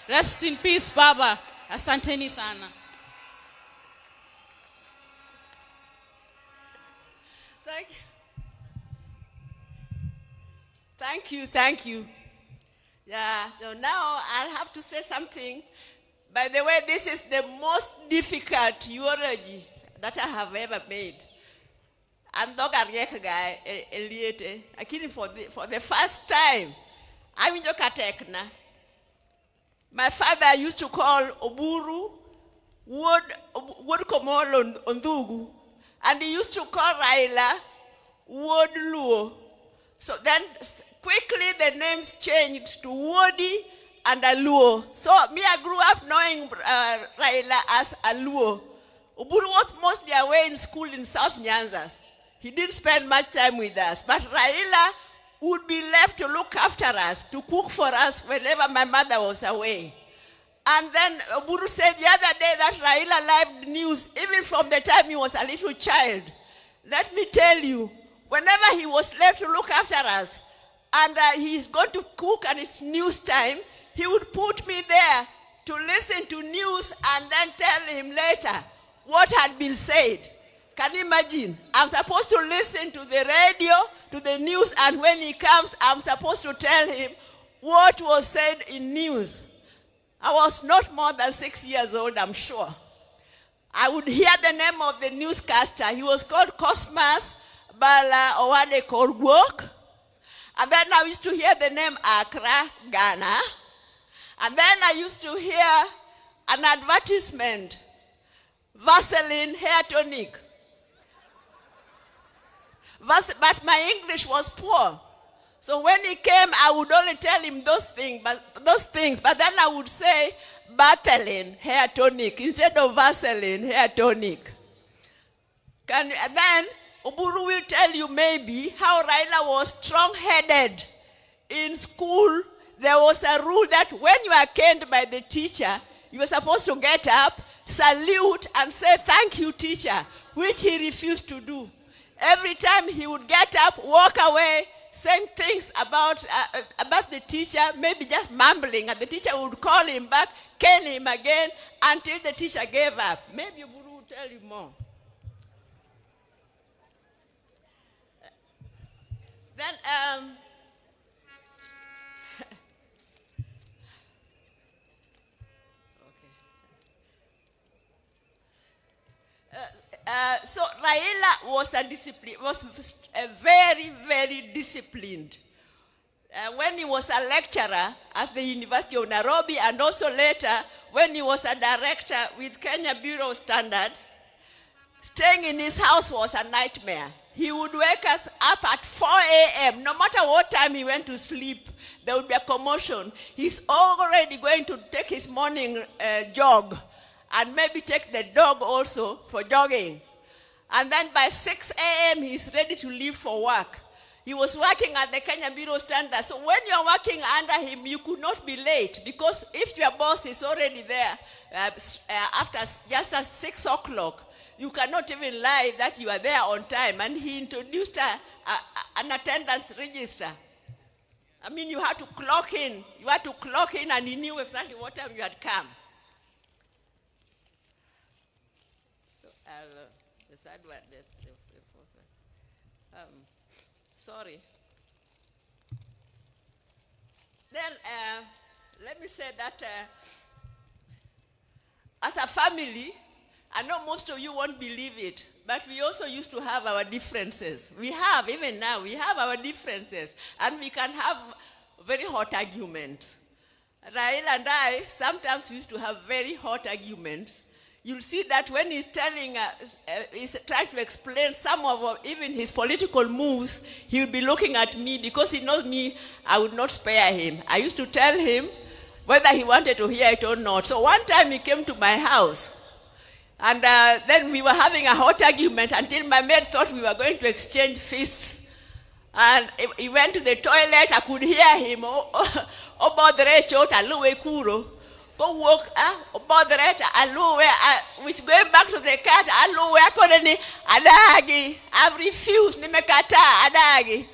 Rest in peace, Baba. Asanteni sana. Thank you. Yeah, so now I'll have to say something. By the way, this is the most difficult eulogy that I have ever made. And guy, Akinyi, for the first time, I'm in Jokatekna. My father used to call Oburu Wod Komolo Ondugu, and he used to call Raila Wod Luo. So then quickly the names changed to Wodi and Aluo. So me, I grew up knowing Raila as Aluo. Oburu was mostly away in school in South Nyanza. He didn't spend much time with us, but Raila would be left to look after us, to cook for us whenever my mother was away. And then Oburu said the other day that Raila lived news, even from the time he was a little child. Let me tell you, whenever he was left to look after us, and he's going to cook and it's news time, he would put me there to listen to news and then tell him later what had been said. Can you imagine? I'm supposed to listen to the radio, to the news, and when he comes, I'm supposed to tell him what was said in news. I was not more than 6 years old, I'm sure. I would hear the name of the newscaster. He was called Cosmas Bala Owade Korgwok. And then I used to hear the name Accra, Ghana. And then I used to hear an advertisement, Vaseline hair tonic. But my English was poor. So when he came, I would only tell him those things, but then I would say Vaseline hair tonic instead of Vaseline hair tonic. And then Oburu will tell you maybe how Raila was strong-headed. In school, there was a rule that when you are caned by the teacher, you were supposed to get up, salute, and say, "Thank you, teacher," which he refused to do. Every time he would get up, walk away, saying things about the teacher, maybe just mumbling, and the teacher would call him back, cane him again, until the teacher gave up. Maybe Oburu will tell you more. Then, so Raila was a very, very disciplined. When he was a lecturer at the University of Nairobi, and also later when he was a director with Kenya Bureau of Standards, staying in his house was a nightmare. He would wake us up at 4 a.m. No matter what time he went to sleep, there would be a commotion. He's already going to take his morning jog, and maybe take the dog also for jogging. And then by 6 a.m., he's ready to leave for work. He was working at the Kenya Bureau of Standards. So when you're working under him, you could not be late, because if your boss is already there after just at 6 o'clock, you cannot even lie that you are there on time. And he introduced an attendance register. I mean, you had to clock in. You had to clock in, and he knew exactly what time you had come. So, the third one, the fourth one. Sorry. Then, let me say that as a family, I know most of you won't believe it, but we also used to have our differences. We have, even now, we have our differences, and we can have very hot arguments. Raila and I sometimes used to have very hot arguments. You'll see that when he's telling us, he's trying to explain some of even his political moves, he would be looking at me, because he knows me, I would not spare him. I used to tell him whether he wanted to hear it or not. So one time he came to my house, and then we were having a hot argument until my maid thought we were going to exchange fists. And he went to the toilet. I could hear him. Go walk, which going back to the cat, aluwe akone ni adagi. I've refused, nimekataa adagi.